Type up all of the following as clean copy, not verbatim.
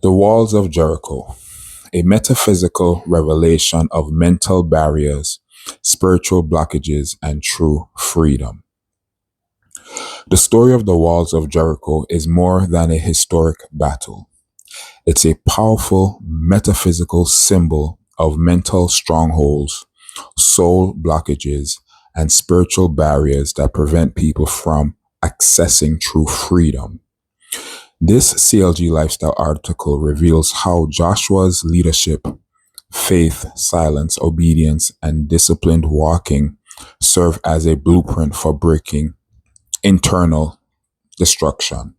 The Walls of Jericho, a metaphysical revelation of mental barriers, spiritual blockages, and true freedom. The story of the Walls of Jericho is more than a historic battle. It's a powerful metaphysical symbol of mental strongholds, soul blockages, and spiritual barriers that prevent people from accessing true freedom. This CLG Lifestyle article reveals how Joshua's leadership, faith, silence, obedience, and disciplined walking serve as a blueprint for breaking internal destruction.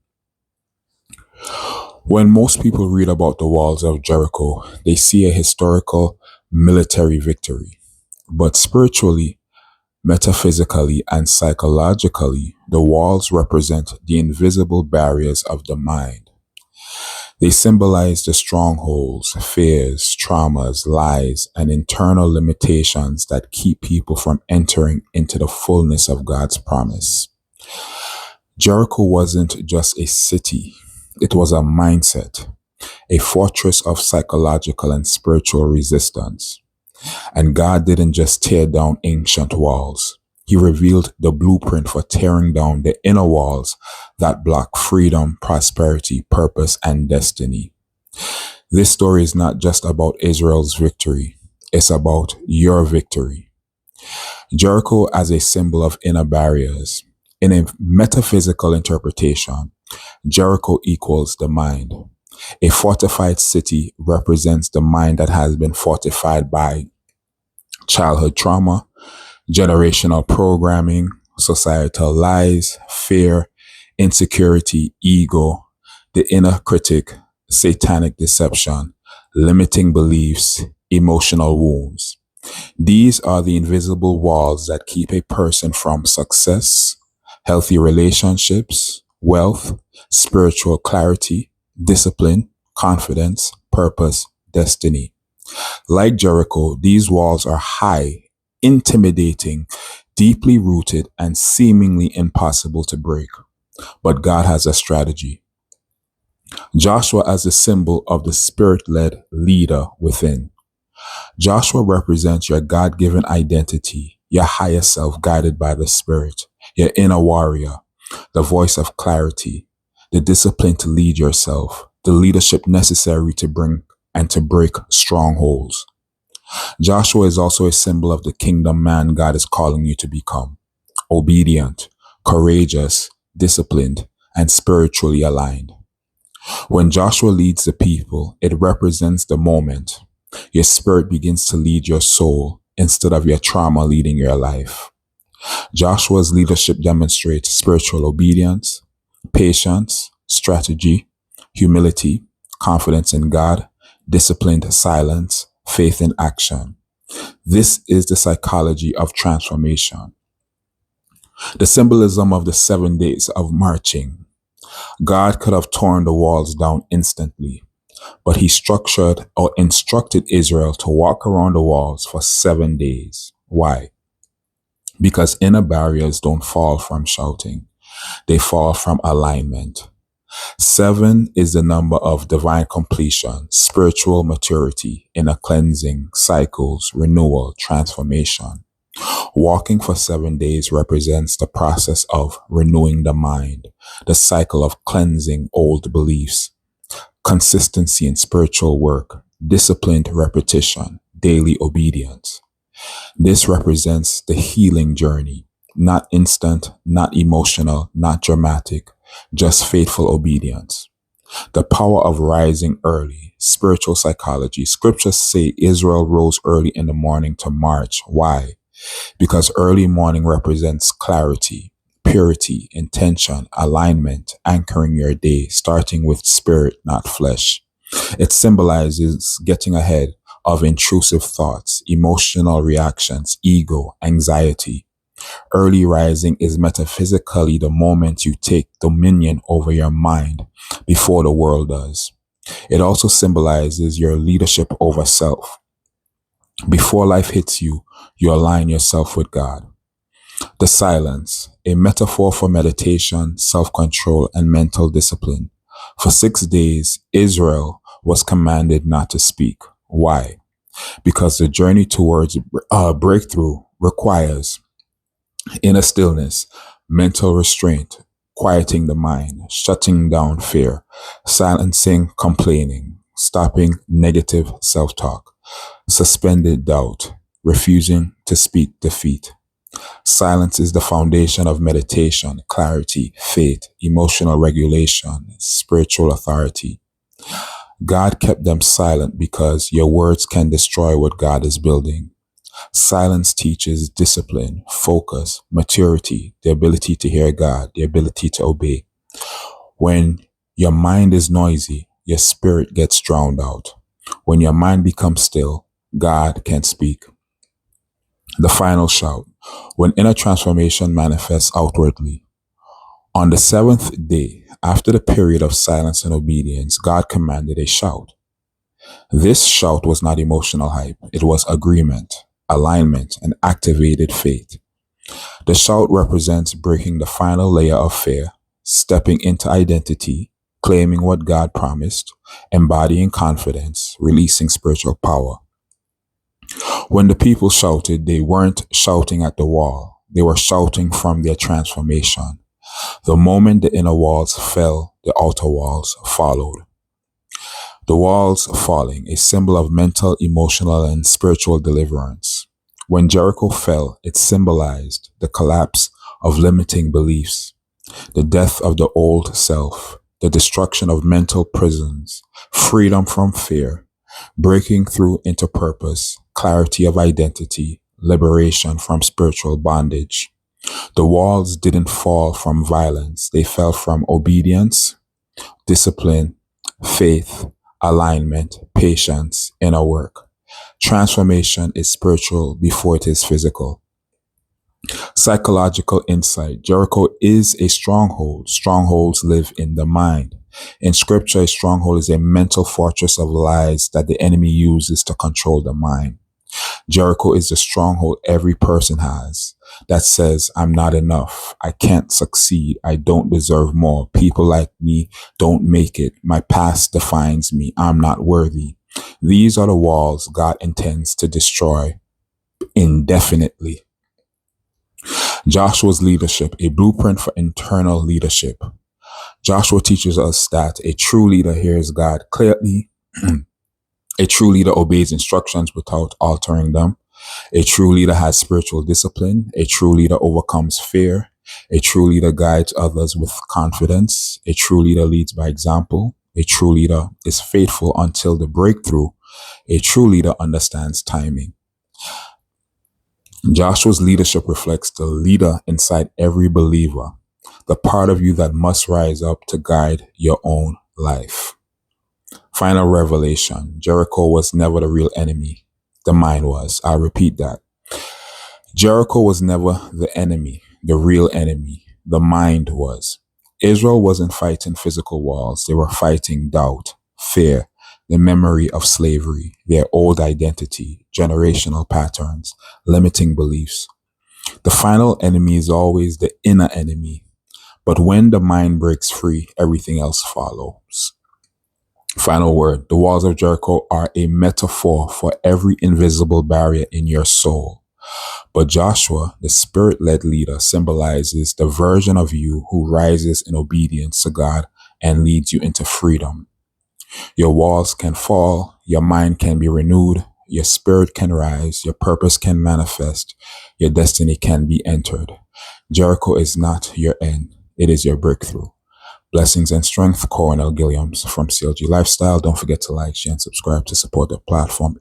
When most people read about the walls of Jericho, they see a historical military victory. But spiritually, metaphysically, and psychologically, the walls represent the invisible barriers of the mind. They symbolize the strongholds, fears, traumas, lies, and internal limitations that keep people from entering into the fullness of God's promise. Jericho wasn't just a city, it was a mindset, a fortress of psychological and spiritual resistance. And God didn't just tear down ancient walls. He revealed the blueprint for tearing down the inner walls that block freedom, prosperity, purpose, and destiny. This story is not just about Israel's victory, it's about your victory. Jericho as a symbol of inner barriers. In a metaphysical interpretation, Jericho equals the mind. A fortified city represents the mind that has been fortified by childhood trauma, generational programming, societal lies, fear, insecurity, ego, the inner critic, satanic deception, limiting beliefs, emotional wounds. These are the invisible walls that keep a person from success, healthy relationships, wealth, spiritual clarity, discipline, confidence, purpose, destiny. Like Jericho, these walls are high, intimidating, deeply rooted, and seemingly impossible to break. But God has a strategy. Joshua as a symbol of the spirit-led leader within. Joshua represents your God-given identity, your higher self guided by the Spirit, your inner warrior, the voice of clarity, the discipline to lead yourself, the leadership necessary to bring and to break strongholds. Joshua is also a symbol of the kingdom man God is calling you to become. Obedient, courageous, disciplined, and spiritually aligned. When Joshua leads the people, it represents the moment. Your spirit begins to lead your soul instead of your trauma leading your life. Joshua's leadership demonstrates spiritual obedience, patience, strategy, humility, confidence in God, disciplined silence, faith in action. This is the psychology of transformation. The symbolism of the 7 days of marching. God could have torn the walls down instantly, but he structured or instructed Israel to walk around the walls for 7 days. Why? Because inner barriers don't fall from shouting. They fall from alignment. 7 is the number of divine completion, spiritual maturity, inner cleansing, cycles, renewal, transformation. Walking for 7 days represents the process of renewing the mind, the cycle of cleansing old beliefs, consistency in spiritual work, disciplined repetition, daily obedience. This represents the healing journey, not instant, not emotional, not dramatic, just faithful obedience. The power of rising early, spiritual psychology. Scriptures say Israel rose early in the morning to march. Why? Because early morning represents clarity, purity, intention, alignment, anchoring your day, starting with spirit, not flesh. It symbolizes getting ahead of intrusive thoughts, emotional reactions, ego, anxiety. Early rising is metaphysically the moment you take dominion over your mind before the world does. It also symbolizes your leadership over self. Before life hits you, you align yourself with God. The silence, a metaphor for meditation, self-control, and mental discipline. For 6 days, Israel was commanded not to speak. Why? Because the journey towards breakthrough requires inner stillness, mental restraint, quieting the mind, shutting down fear, silencing complaining, stopping negative self talk, suspended doubt, refusing to speak defeat. Silence is the foundation of meditation, clarity, faith, emotional regulation, spiritual authority. God kept them silent because your words can destroy what God is building. Silence teaches discipline, focus, maturity, the ability to hear God, the ability to obey. When your mind is noisy, your spirit gets drowned out. When your mind becomes still, God can speak. The final shout. When inner transformation manifests outwardly. On the seventh day, after the period of silence and obedience, God commanded a shout. This shout was not emotional hype. It was agreement, alignment, and activated faith. The shout represents breaking the final layer of fear, stepping into identity, claiming what God promised, embodying confidence, releasing spiritual power. When the people shouted, they weren't shouting at the wall. They were shouting from their transformation. The moment the inner walls fell, the outer walls followed. The walls falling, a symbol of mental, emotional, and spiritual deliverance. When Jericho fell, it symbolized the collapse of limiting beliefs, the death of the old self, the destruction of mental prisons, freedom from fear, breaking through into purpose, clarity of identity, liberation from spiritual bondage. The walls didn't fall from violence. They fell from obedience, discipline, faith, alignment, patience, inner work. Transformation is spiritual before it is physical. Psychological insight. Jericho is a stronghold. Strongholds live in the mind. In scripture, a stronghold is a mental fortress of lies that the enemy uses to control the mind. Jericho is the stronghold every person has that says, I'm not enough. I can't succeed. I don't deserve more. People like me don't make it. My past defines me. I'm not worthy. These are the walls God intends to destroy indefinitely. Joshua's leadership, a blueprint for internal leadership. Joshua teaches us that a true leader hears God clearly. A true leader obeys instructions without altering them. A true leader has spiritual discipline. A true leader overcomes fear. A true leader guides others with confidence. A true leader leads by example. A true leader is faithful until the breakthrough. A true leader understands timing. Joshua's leadership reflects the leader inside every believer, the part of you that must rise up to guide your own life. Final revelation. Jericho was never the real enemy. The mind was. I repeat that. Jericho was never the enemy, the real enemy. The mind was. Israel wasn't fighting physical walls. They were fighting doubt, fear, the memory of slavery, their old identity, generational patterns, limiting beliefs. The final enemy is always the inner enemy. But when the mind breaks free, everything else follows. Final word. The walls of Jericho are a metaphor for every invisible barrier in your soul. But Joshua, the spirit-led leader, symbolizes the version of you who rises in obedience to God and leads you into freedom. Your walls can fall, your mind can be renewed, your spirit can rise, your purpose can manifest, your destiny can be entered. Jericho is not your end, it is your breakthrough. Blessings and strength, Cornell Gilliams from CLG Lifestyle. Don't forget to like, share, and subscribe to support the platform.